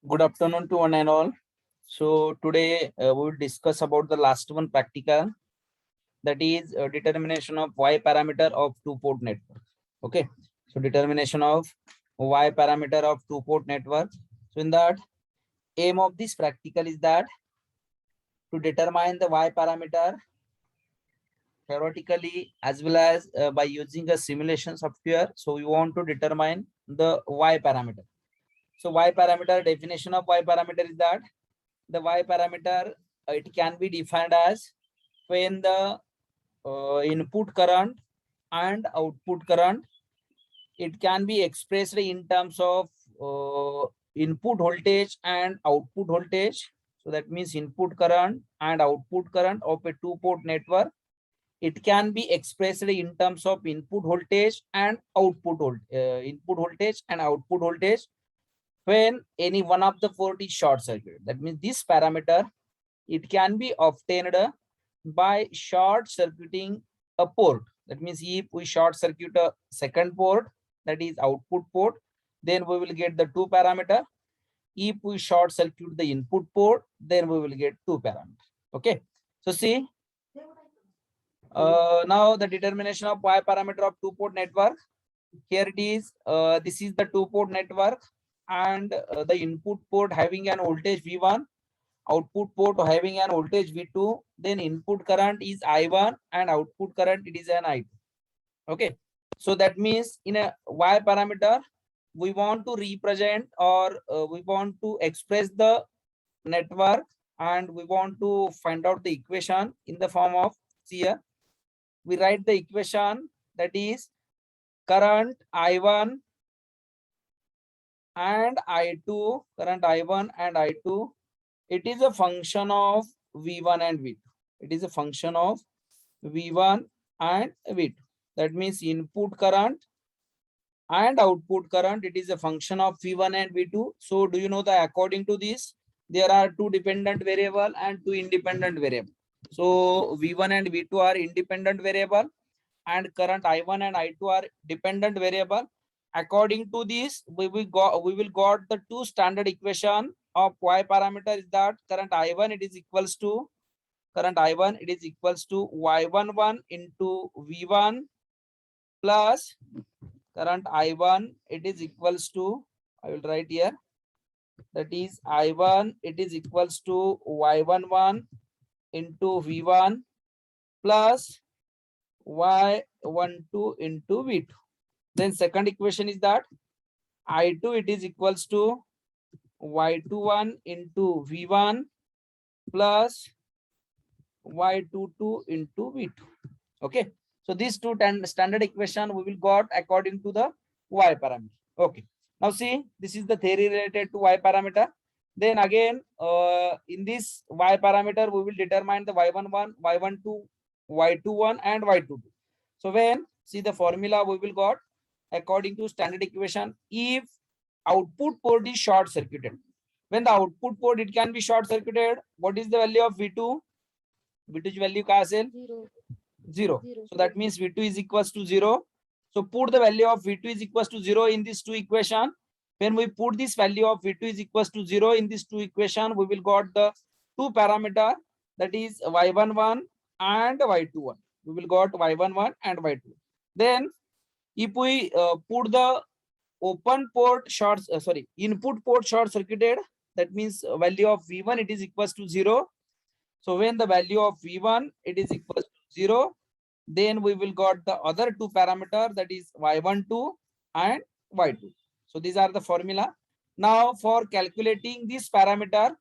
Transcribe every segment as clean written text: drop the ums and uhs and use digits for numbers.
Good afternoon to one and all. So today we will discuss about the last one practical, that is determination of y parameter of two-port network. Okay, so determination of y parameter of two-port network. So in that, aim of this practical is that to determine the y parameter theoretically as well as by using a simulation software. So we want to determine the y parameter. So y parameter, definition of y parameter is that the y parameter, it can be defined as when the input current and output current, it can be expressed in terms of input voltage and output voltage. So that means input current and output current of a two-port network, it can be expressed in terms of input voltage and output voltage when any one of the port is short circuit. That means this parameter, it can be obtained by short circuiting a port. That means if we short circuit a second port, that is output port, then we will get the two parameter. If we short circuit the input port, then we will get two parameter. Okay, so see, now the determination of y parameter of two-port network. Here it is. This is the two-port network, and the input port having an voltage V1, output port having an voltage V2, then input current is I1 and output current it is an I2. Okay, so that means in a y parameter, we want to represent or we want to express the network, and we want to find out the equation in the form of, here we write the equation, that is current I1 and I2, current I1 and I2, it is a function of V1 and V2. It is a function of V1 and V2. That means input current and output current, it is a function of V1 and V2. So do you know that according to this, there are two dependent variable and two independent variable. So V1 and V2 are independent variable and current I1 and I2 are dependent variable. According to this, we will got the two standard equation of y parameter is that current I1 it is equals to y11 into V1 plus current I1 it is equals to, I will write here, that is I1 it is equals to y11 into V1 plus y12 into V2. Then second equation is that I2 it is equals to y21 into V1 plus y22 into V2. Okay, so these two standard equation we will got according to the y parameter. Okay, now see, this is the theory related to y parameter. Then again, in this y parameter, we will determine the y11, y12, y21 and y22. So when see the formula we will got according to standard equation, if output port is short circuited, when the output port it can be short circuited, what is the value of V2? V2 value का असेल 0. So that means V2 is equals to 0. So put the value of V2 is equals to 0 in these two equation. When we put this value of V2 is equals to 0 in these two equation, we will got the two parameter, that is y11 and y21. We will got y11 and y2. Then if we put the open port short, input port short circuited, that means value of V1 it is equals to 0. So when the value of V1 it is equals to 0, then we will got the other two parameter, that is y12 and y2. So these are the formula. Now for calculating this parameter,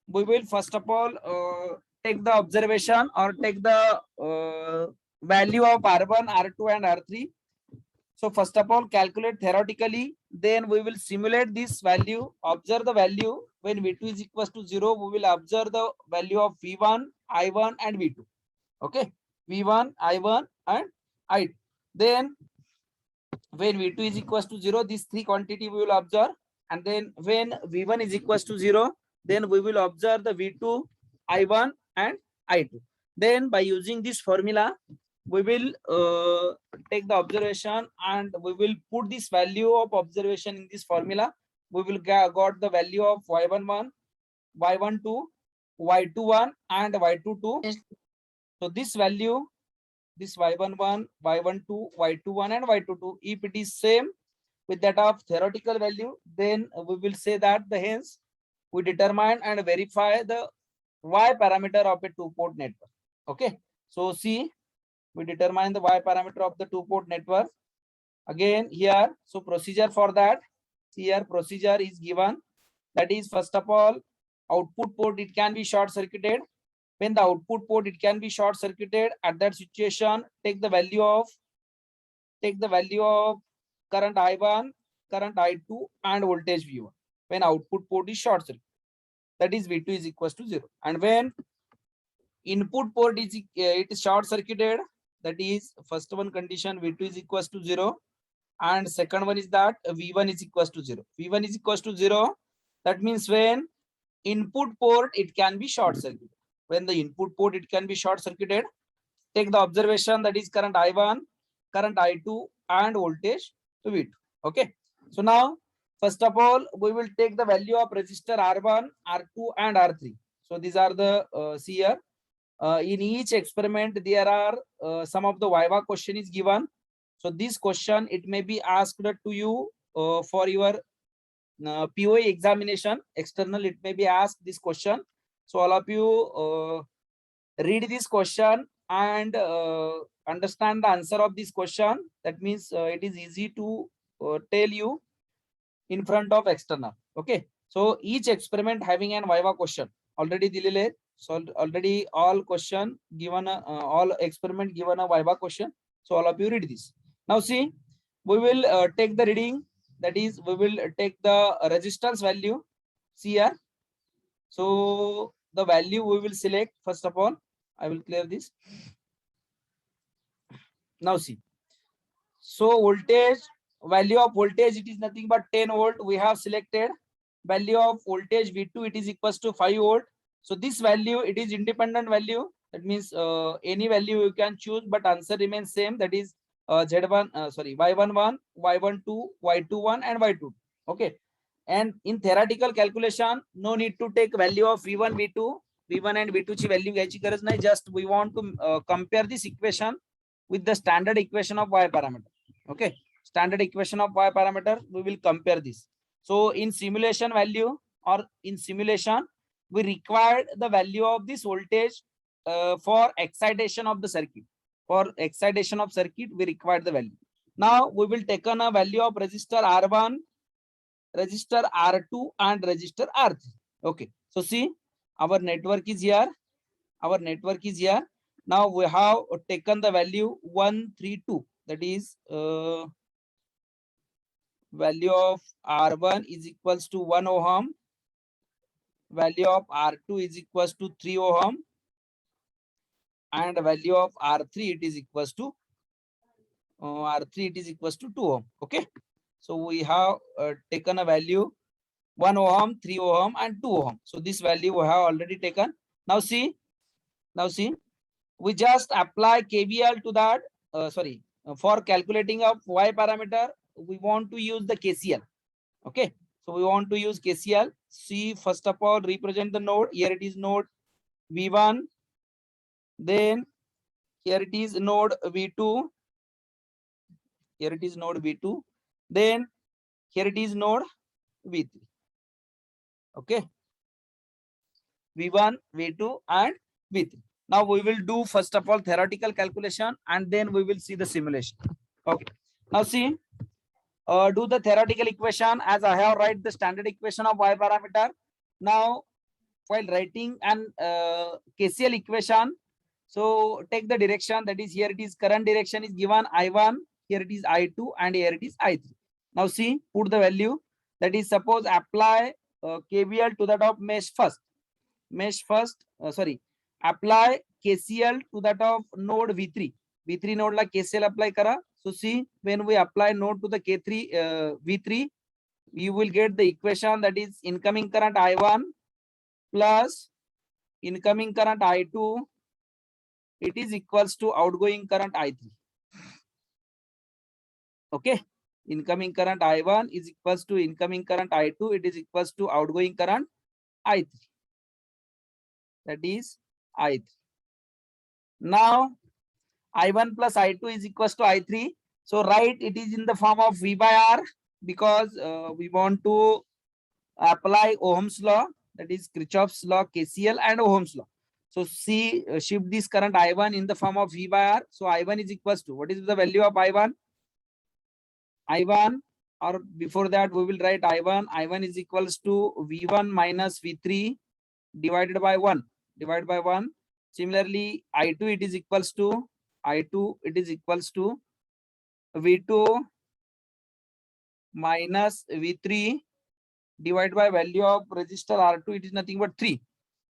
we will first of all take the observation or take the value of R1, R2 and R3. So first of all, calculate theoretically, then we will simulate this value, observe the value. When V2 is equals to 0, we will observe the value of V1, I1 and V2. Okay, V1, I1 and I2. Then when V2 is equals to 0, these three quantity we will observe. And then when V1 is equals to 0, then we will observe the V2, I1 and I2. Then by using this formula, we will take the observation and we will put this value of observation in this formula. we will got the value of y11, y12, y21 and y22. Yes. So this value, this y11, y12, y21 and y22, if it is same with that of theoretical value, then we will say that the hence we determine and verify the y parameter of a two-port network. Okay, so see, we determine the y parameter of the two-port network. Again here, so procedure for that, here procedure is given. That is, first of all, output port, it can be short circuited. When the output port, it can be short circuited, at that situation, take the value of current I1, current I2 and voltage V1 when output port is short circuit, that is V2 is equals to 0. And when input port is it is short circuited, that is first one condition, V2 is equals to 0, and second one is that V1 is equals to 0. V1 is equals to 0, that means when input port, it can be short circuited. When the input port, it can be short circuited, take the observation, that is current I1, current I2 and voltage V2. Okay, so now first of all, we will take the value of resistor R1, R2 and R3. So these are the see here, in each experiment there are some of the viva question is given. So this question, it may be asked to you for your POA examination, external, it may be asked this question. So all of you read this question and understand the answer of this question. That means it is easy to tell you in front of external. Okay, so each experiment having an viva question already dilile. So already all question given all experiment given a viva question. So all of you read this. Now see, we will take the reading, that is we will take the resistance value. See here, so the value we will select. First of all, I will clear this. Now see, so voltage, value of voltage, it is nothing but 10 volt. We have selected value of voltage V2, it is equals to 5 volt. So this value, it is independent value. That means any value you can choose, but answer remains same. That is Z1, sorry, Y11, Y12, Y21 and Y22. Okay. And in theoretical calculation, no need to take value of V1, V2, V1 and V2 ची value घ्यायची गरज नाही. Just we want to compare this equation with the standard equation of Y parameter. Okay, standard equation of Y parameter, we will compare this. So in simulation value or in simulation, we required the value of this voltage for excitation of the circuit. For excitation of circuit, we required the value. Now we will take on a value of resistor R1, resistor R2 and resistor R3. Okay, so see, our network is here. Our network is here. Now we have taken the value 132. That is value of R1 is equals to 1 ohm. Value of R2 is equals to 3 ohm. And value of R3 it is equals to R3 it is equals to 2 ohm. Okay, so we have taken a value 1 ohm, 3 ohm and 2 ohm. So this value we have already taken. Now see, we just apply KVL to that. For calculating of Y parameter, we want to use the KCL. Okay, so we want to use KCL. See, first of all, represent the node. Here it is node V1. Then here it is node V2. Here it is node V2. Then here it is node V3. Okay, V1, V2 and V3. Now we will do first of all theoretical calculation and then we will see the simulation. Okay, now see, do the theoretical equation as I have write the standard equation of Y parameter. Now while writing an KCL equation, so take the direction, that is here it is current direction is given I1, here it is I2 and here it is I3. Now see, put the value, that is suppose apply KVL to that of mesh first. Apply KCL to that of node V3. V3 node la KCL apply kara. So see, when we apply node to the K3 V3, you will get the equation, that is incoming current I1 plus incoming current I2, it is equals to outgoing current I3. Okay, incoming current I1 is equals to incoming current I2. It is equals to outgoing current I3. That is I3. Now I1 plus I2 is equals to I3. So write it is in the form of V by R, because we want to apply Ohm's law, that is Kirchhoff's law, KCL and Ohm's law. So see, shift this current I1 in the form of V by R. So I1 is equals to, what is the value of I1? I1, or before that we will write I1. I1 is equals to V1 minus V3 divided by 1. Similarly, I2 it is equals to V2 minus V3 divided by value of resistor R2. It is nothing but 3.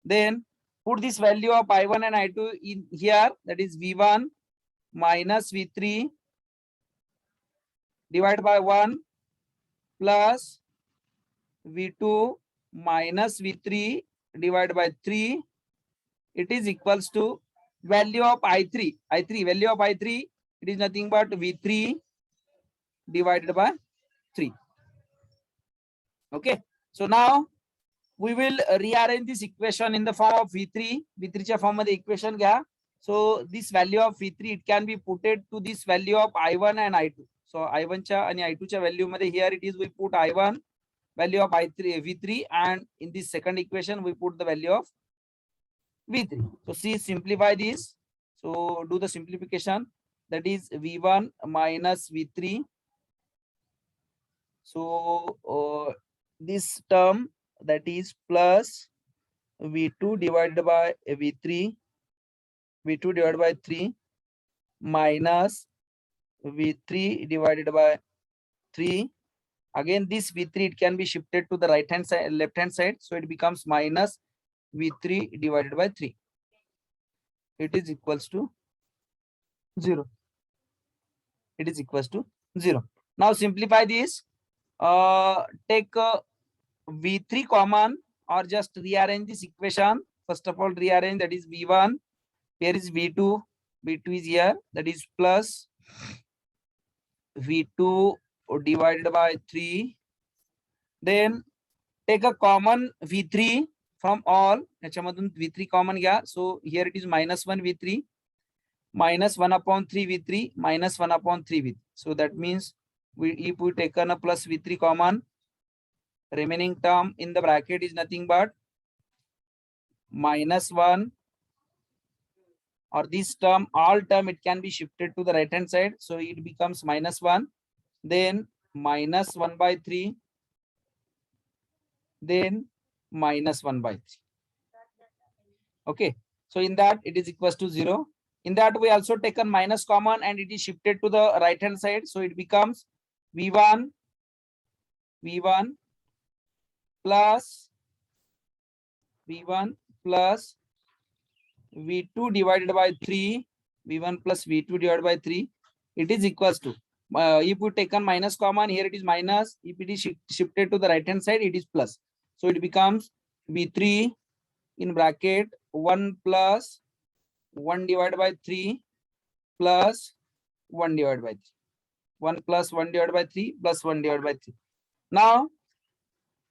Then put this value of I1 and I2 in here, that is V1 minus V3 divided by 1 plus V2 minus V3 divided by 3. It is equals to value of I3. Value of I3, it is nothing but V3 divided by 3. Okay. So now we will rearrange this equation in the form of V3. V3 form of the equation gya. So this value of V3, it can be putted to this value of I1 and I2. So I1 cha and I2 cha value madhe, here it is we put I1 value of V3, and in this second equation we put the value of V3. So see, simplify this. So do the simplification, that is V1 minus V3. So this term, that is plus V2 divided by V3 divided by 3 minus V3 divided by 3. Again this V3, it can be shifted to the right hand side, left hand side, so it becomes minus V3 divided by 3. It is equals to 0. It is equals to 0. Now simplify this. Take V3 common, or just rearrange this equation. First of all, rearrange, that is V1. Here is V2. V2 is here, that is plus V2 divided by 3. Then take a common V3 from all. V3 common gya. So here it is minus 1 V3 minus 1 upon 3 V3 minus 1 upon 3 V3. So that means if we taken a plus V3 common, remaining term in the bracket is nothing but minus 1, or this term, all term, it can be shifted to the right hand side. So it becomes minus 1, then minus 1 by 3, then minus 1 by 3. Okay. So in that it is equals to 0. In that we also taken minus common and it is shifted to the right hand side. So it becomes V1 plus V1 plus V2 divided by 3. V1 plus V2 divided by 3. It is equals to, if we taken minus common, here it is minus. If it is shifted to the right hand side, it is plus. So it becomes V3 in bracket 1 plus 1 divided by 3 plus 1 divided by 3. 1 plus 1 divided by 3 plus 1 divided by 3. Now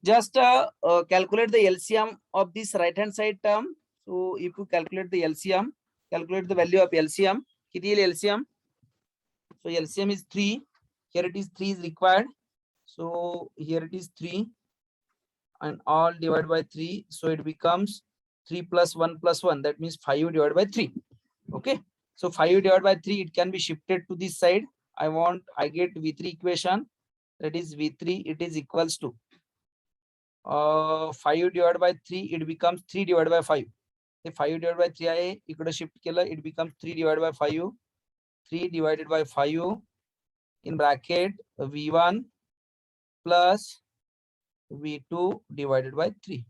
just calculate the LCM of this right hand side term. So if you calculate the LCM, calculate the value of LCM. Kiti LCM. So LCM is 3. Here it is 3 is required. So here it is 3 and all divided by 3. So it becomes 3 plus 1 plus 1. That means 5 divided by 3. Okay. So 5 divided by 3, it can be shifted to this side. I get V3 equation. That is V3, it is equals to 5 divided by 3, it becomes 3 divided by 5. If 5 divided by 3 I equal shift killer, it becomes 3 divided by 5. 3 divided by 5 in bracket V1 plus V2 divided by 3.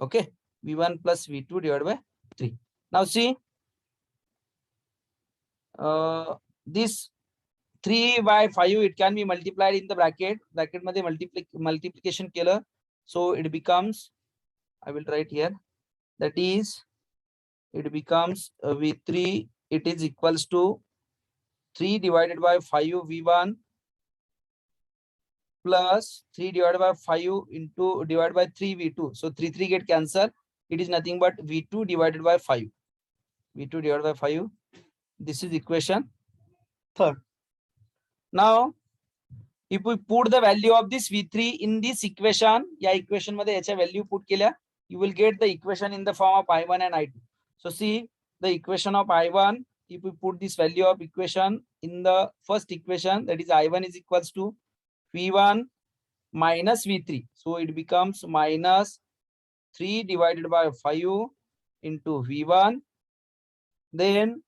Okay. V1 plus V2 divided by 3. Now see, this 3 by 5, it can be multiplied in the bracket. Bracket madhe multiplication killer. So it becomes, I will write here, that is, it becomes V3, it is equals to 3 divided by 5 V1 plus 3 divided by 5 into divided by 3 V2. So 3 get cancelled. It is nothing but V2 divided by 5. V2 divided by 5. This is equation 3rd. Now, if we put the value of this V3 in this equation, या equation मध्ये याच्या value put केल्या, you will get the equation in the form of I1 and I2. So see the equation of I1. If we put this value of equation in the first equation, that is I1 is equals to V1 minus V3. So it becomes minus 3 divided by 5 into V1. Then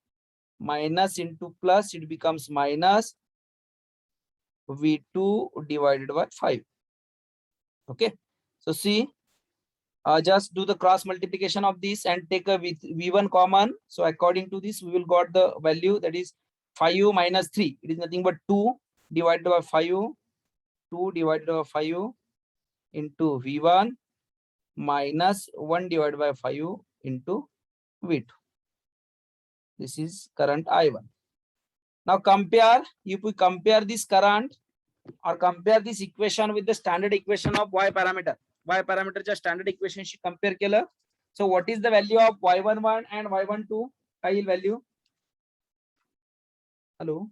minus into plus, it becomes minus V2 divided by 5. Okay. So see, just do the cross multiplication of this and take a V1 common. So according to this, we will got the value, that is 5 minus 3. It is nothing but 2 divided by 5. 2 divided by 5 into V1 minus 1 divided by 5 into V2. This is current I1. Now compare, if we compare this current or compare this equation with the standard equation of Y parameter. Y parameter च्या standard equation she compare केलं. So what is the value of Y11 and Y12? काय येईल value? Hello.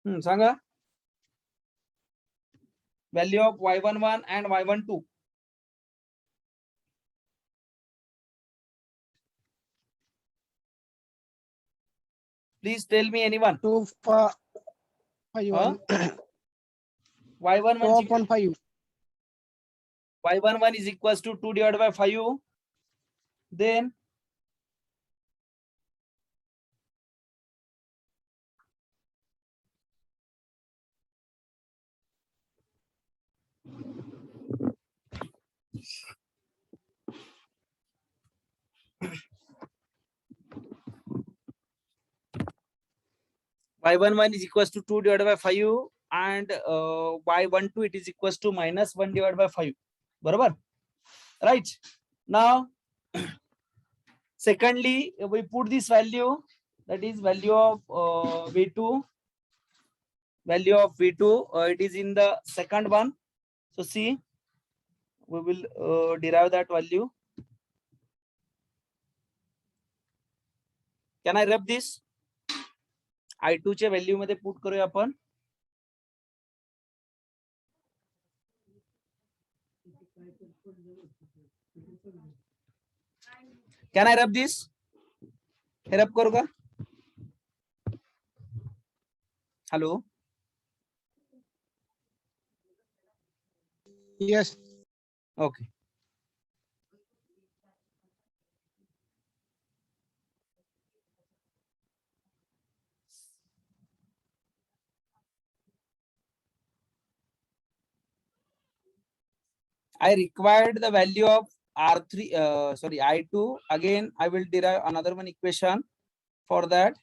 Sanga. Value of Y11 and Y12. Please tell me anyone. 2 5 1 Y11 2/5. Y11 is equals to 2 divided by 5. Then Y11 is equals to 2 divided by 5 and Y12 it is equals to minus 1 divided by 5. Barabar? Right. Now, secondly, we put this value, that is value of V2. Value of V2, it is in the second one. So see, we will derive that value. Can I rub this? I2 च्या value मध्ये put करूया आपण. Can I rub this? हे रब करू का? Hello. Yes. Okay. I required the value of R3, sorry, I2. Again, I will derive another one equation for that.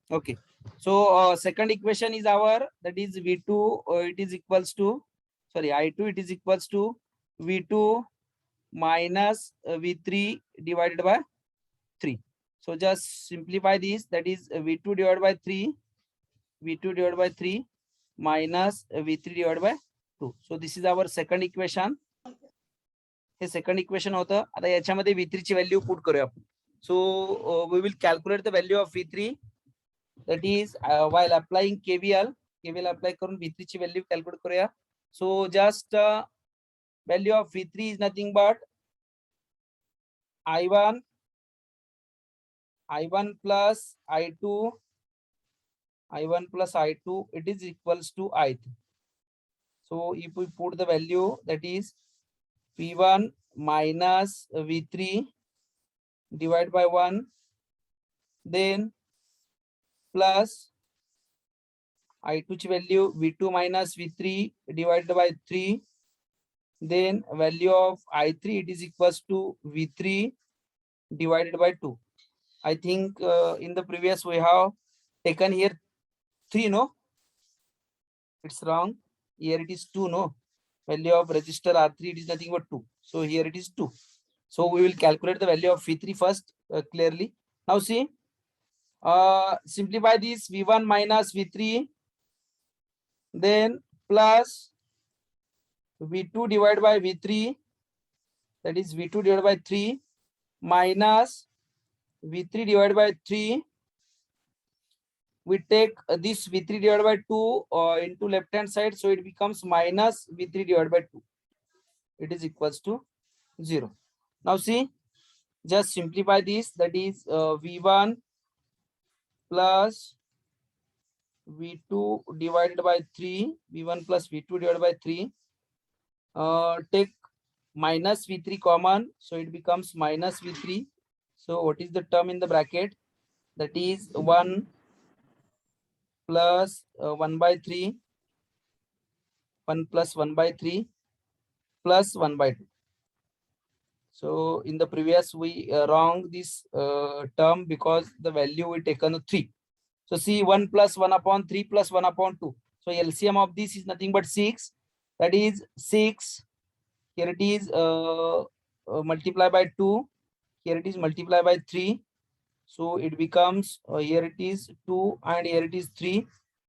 Okay. So second equation is our, that is V2, it is equals to, sorry, I2 it is equals to V2 minus V3 divided by 3. So just simplify this, that is V2 divided by 3, V2 divided by 3 minus V3 divided by 2. So this is our second equation. Hey second equation होतं. आता याच्यामध्ये V3 ची value put करूया आपण. So we will calculate the value of V3. That is while applying KVL apply करून V3 ची value calculate करूया. So just value of V3 is nothing but I1 plus I2, I1 plus I2, it is equals to I3. So if we put the value, that is V1 minus V3 divided by 1, then plus I2 ची value V2 minus V3 divided by 3, then value of I3 it is equals to V3 divided by 2. I think in the previous we have taken here 3, no? It's wrong. Here it is 2, no? Value of resistor R3, it is nothing but 2. So here it is 2. So we will calculate the value of V3 first clearly. Now see, simplify this V1 minus V3, then plus V2 divided by V3, that is V2 divided by 3, minus V3 divided by 3. We take this V3 divided by 2 into left hand side, so it becomes minus V3 divided by 2. It is equals to 0. Now see, just simplify this, that is V1 plus V2 divided by 3, V1 plus V2 divided by 3. Take minus V3 common, so it becomes minus V3. So what is the term in the bracket? That is 1 plus 1 by 3, 1 plus 1 by 3 plus 1 by 2. So in the previous we wrong this term because the value we taken 3. So see, 1 plus 1 upon 3 plus 1 upon 2. So LCM of this is nothing but 6. That is 6. Here it is multiply by 2. Here it is multiply by 3. So it becomes here it is 2 and here it is 3.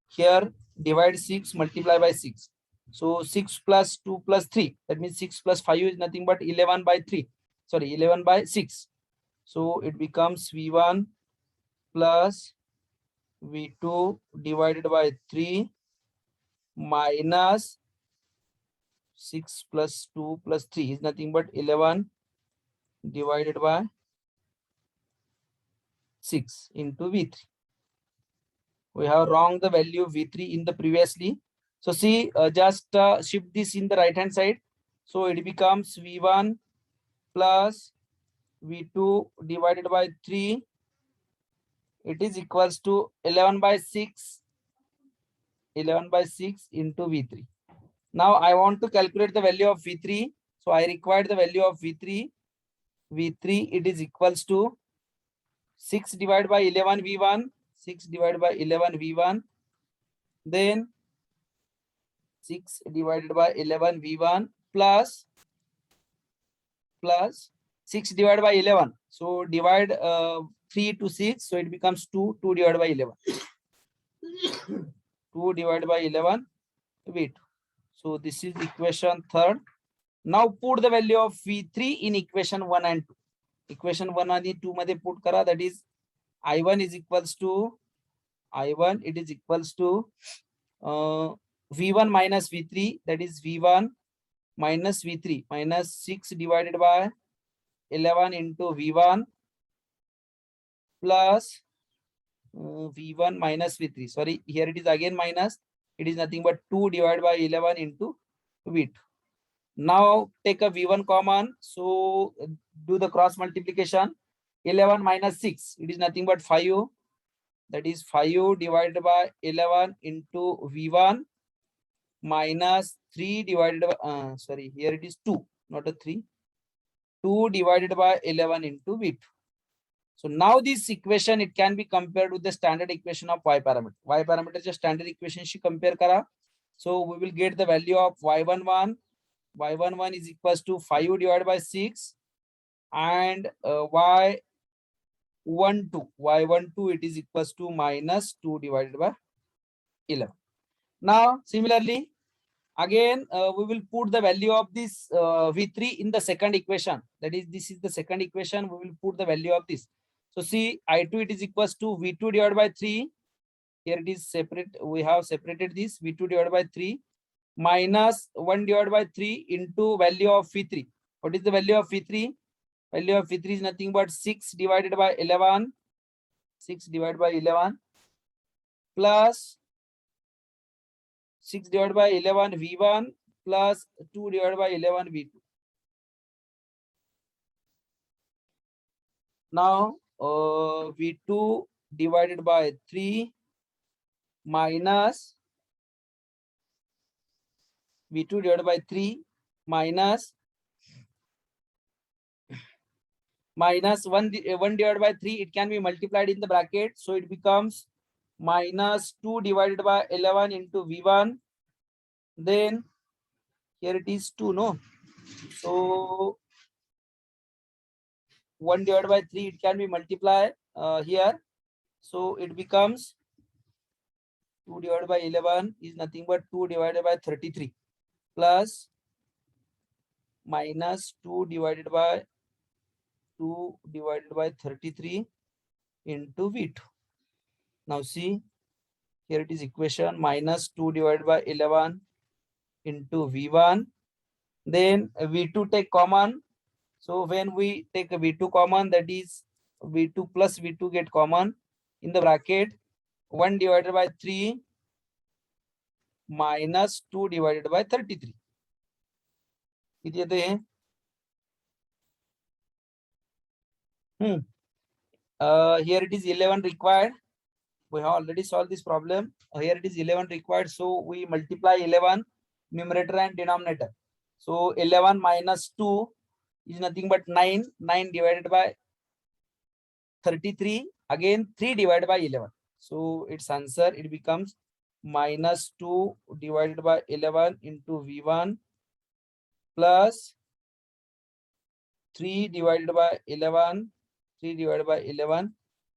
Here divide 6, multiply by 6. So 6 plus 2 plus 3. That means 6 plus 5 is nothing but 11 by 3. Sorry, 11 by 6. So it becomes V1 plus V2 divided by 3 minus 6 plus 2 plus 3 is nothing but 11 divided by 6 into V3. We have wrong the value V3 in the previously. So see, just shift this in the right hand side. So it becomes V1 plus V2 divided by 3. It is equals to 11 by 6. 11 by 6 into V3. Now I want to calculate the value of V3. So I require the value of V3. V3, it is equals to 6 divided by 11 V1. 6 divided by 11 V1. Then 6 divided by 11 V1 plus 6 divided by 11. So divide 3 to 6. So it becomes 2. 2 divided by 11. 2 divided by 11 V2. So this is equation 3rd. Now put the value of V3 in equation 1 and 2. Equation 1 and 2 मध्ये put करा, that is I1 is equals to I1, it is equals to V1 minus V3, that is V1 minus V3 minus 6 divided by 11 into V1 plus V1 minus V3. Sorry, here it is again minus. It is nothing but 2 divided by 11 into V2. Now take a V1 common. So do the cross multiplication. 11 minus 6. It is nothing but 5. That is 5 divided by 11 into V1 minus 3 divided by, sorry, here it is 2, not a 3. 2 divided by 11 into V2. So now this equation, it can be compared with the standard equation of Y parameter. Y parameter is standard equation she compare kara. So we will get the value of Y11. Y11 is equals to 5 divided by 6 and Y12. Y12 it is equals to minus 2 divided by 11. Now similarly, again we will put the value of this V3 in the second equation. That is, this is the second equation. We will put the value of this. So see, I2 it is equals to V2 divided by 3. Here it is separate. We have separated this V2 divided by 3 minus 1 divided by 3 into value of V3. What is the value of V3? Value of V3 is nothing but 6 divided by 11. 6 divided by 11 plus 6 divided by 11 V1 plus 2 divided by 11 V2. Now V2 divided by 3 minus V2 divided by 3 minus 1 divided by 3. It can be multiplied in the bracket. So it becomes minus 2 divided by 11 into V1 Then here it is 2, no? So 1 divided by 3, it can be multiplied here. So it becomes 2 divided by 11 is nothing but 2 divided by 33 plus minus 2 divided by 33 into V2. Now see, here it is equation minus 2 divided by 11 into V1. Then V2 take common. So when we take a V2 common, that is V2 plus V2 get common in the bracket. 1 divided by 3 minus 2 divided by 33. किती येते हे? Here it is 11 required. We have already solved this problem. Here it is 11 required. So we multiply 11 numerator and denominator. So 11 minus 2 is nothing but 9. 9 divided by 33. Again 3 divided by 11. So its answer, it becomes minus 2 divided by 11 into V1 plus 3 divided by 11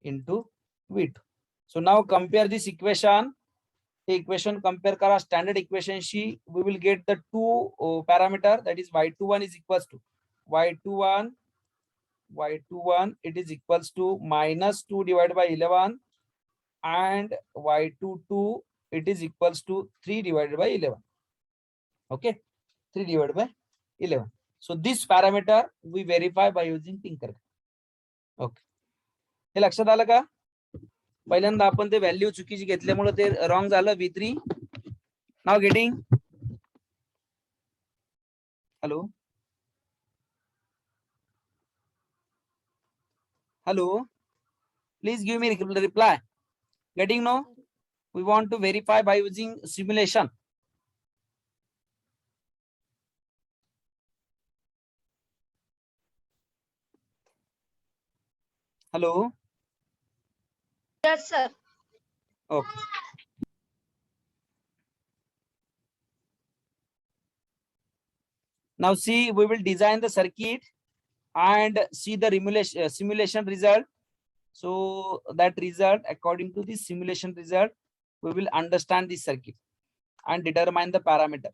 into V2. So now compare this equation. The equation compare kara standard equation she. We will get the two parameter, that is y21 is equals to y21 it is equals to minus 2 divided by 11 and y22 it is equals to 3 divided by 11. Okay, 3 divided by 11. So this parameter we verify by using Tinkercad. Okay, हे लक्षात आलं का? पहिल्यांदा आपण ते value चुकीची घेतल्यामुळे ते wrong झालं. V3 now getting. Hello, please give me reply. Getting? No, we want to verify by using simulation. Hello. Yes, sir. Okay. Now see, we will design the circuit and see the simulation result. So that result, according to the simulation result, we will understand the circuit and determine the parameter.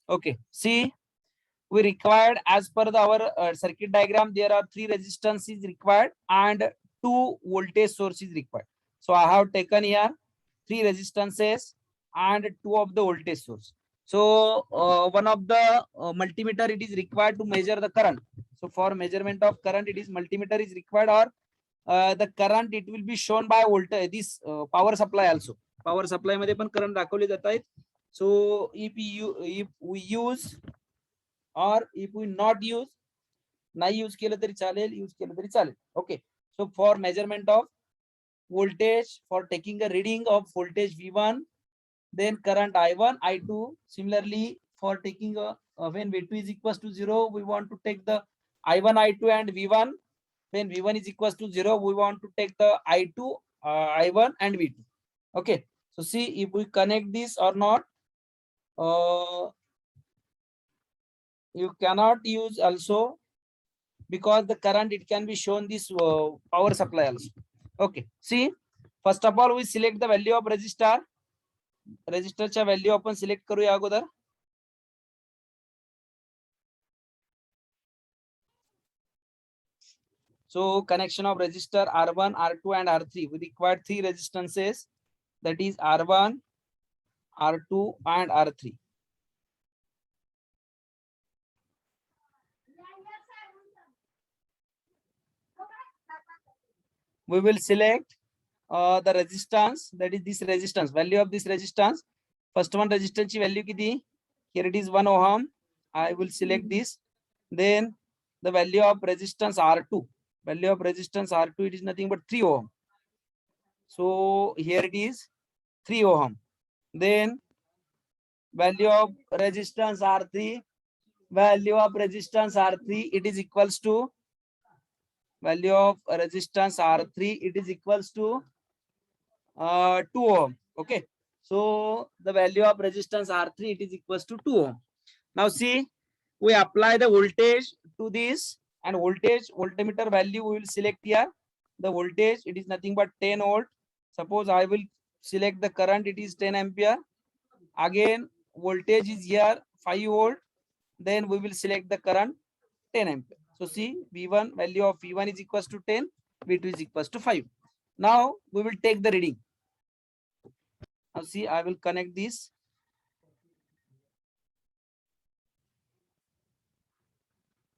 Okay, see, we required as per our circuit diagram, there are 3 resistances required and 2 voltage sources required. So I have taken here 3 resistances and 2 of the voltage source. So one of the multimeter it is required to measure the current. So for measurement of current, it is multimeter is required, or the current it will be shown by voltage. This power supply also. Power supply मध्ये पण current दाखवले जात आहेत. So if we use or if we not use, नाही use केलं तरी चालेल, use केलं तरी चालेल. Okay. So for measurement of voltage, for taking a reading of voltage V1, then current I1, I2. Similarly, for taking when V2 is equals to 0, we want to take the I1, I2 and V1. When V1 is equals to 0, we want to take the I2, I1 and V2. Okay. So see if we connect this or not. You cannot use also, because the current it can be shown this power supply also. Okay, see, first of all we select the value of resistor. Resistor चा value आपण select करूया अगोदर. So connection of resistor R1, R2 and R3. We require 3 resistances, that is R1, R2 and R3. We will select the resistance, that is this resistance, value of this resistance. First one resistance value kiti? Here it is 1 ohm. I will select this. Then the value of resistance R2. Value of resistance R2, it is nothing but 3 ohm. So here it is 3 ohm. Then value of resistance R3. Value of resistance R3, it is equals to value of resistance R3, it is equals to 2 ohm. Okay. So the value of resistance R3, it is equals to 2 ohm. Now see, we apply the voltage to this, and voltmeter value we will select here. The voltage, it is nothing but 10 volt. Suppose I will select the current, it is 10 ampere. Again, voltage is here 5 volt. Then we will select the current 10 ampere. So see, V1, value of V1 is equals to 10, V2 is equals to 5. Now we will take the reading. Now see, I will connect this.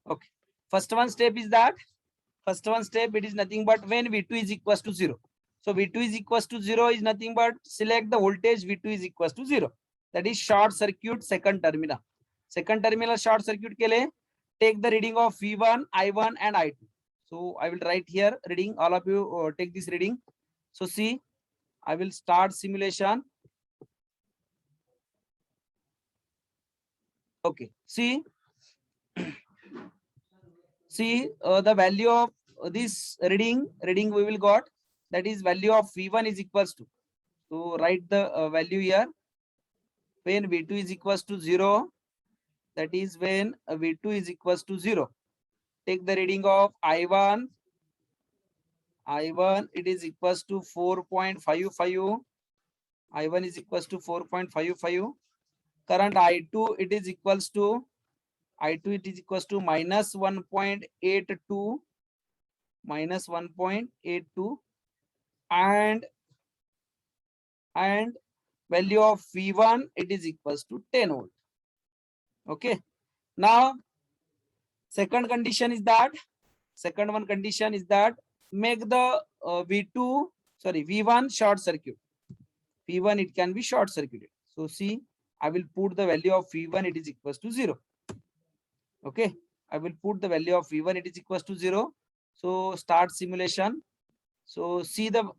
Okay. First one step is that, it is nothing but when V2 is equals to 0. So V2 is equals to 0 is nothing but select the voltage V2 is equals to 0. That is short circuit second terminal. Second terminal short circuit ke liye, take the reading of V1, I1 and I2. So I will write here reading. All of you take this reading. So see, I will start simulation. Okay. See, see the value of this reading we will got, that is value of V1 is equals to. So write the value here. When V2 is equals to 0, that is when V2 is equals to 0. Take the reading of I1. I1, it is equals to 4.55. I1 is equals to 4.55. Current I2, it is equals to minus 1.82, minus 1.82, and value of V1, it is equals to 10 volt. Okay. Now, second condition is that, make the V1 short circuit. V1, it can be short circuited. So see, I will put the value of V1, it is equals to 0. Okay. I will put the value of V1, it is equals to 0. So start simulation. So see the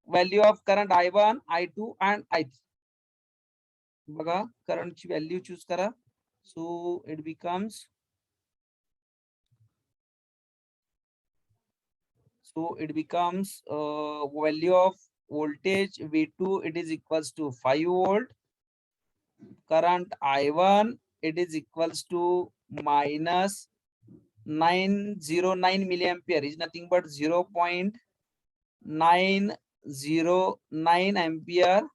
value of current I1, I2 and I3. Baga, current value choose kara. So it becomes, value of voltage V2, it is equals to 5 volt. Current I1, it is equals to minus 909 milliampere, is nothing but 0.909 ampere.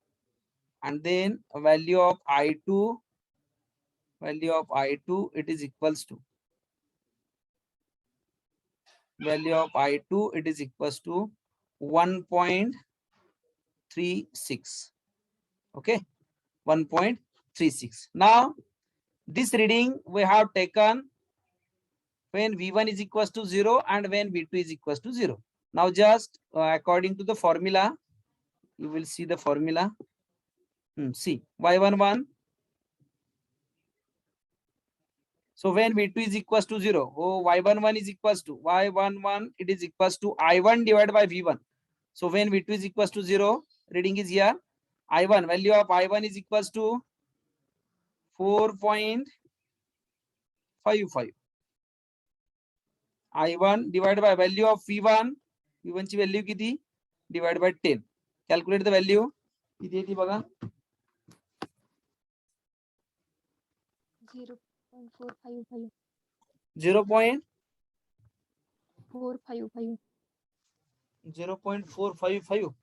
And then value of I2, it is equals to, value of I2, it is equals to 1.36. Okay, 1.36. Now this reading we have taken when V1 is equals to 0 and when V2 is equals to 0. Now just according to the formula, you will see the formula. See, Y11. So when V2 is equals to 0, Y11 is equals to, Y11, it is equals to I1 divided by V1. So when V2 is equals to 0, reading is here. I1, value of I1 is equals to 4.55. I1 divided by value of V1. V1 ची value किती? Divided by 10. Calculate the value. किती येते बघा? 0.455. 0.455. 0.455.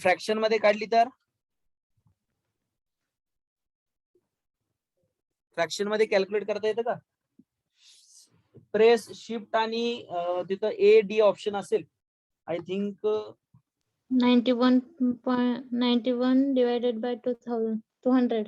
Fraction मध्ये काढली तर fraction मध्ये calculate करता येतं का? प्रेस शिफ्ट आणि तिथं ए डी ऑप्शन असेल. I think 91 divided by 200.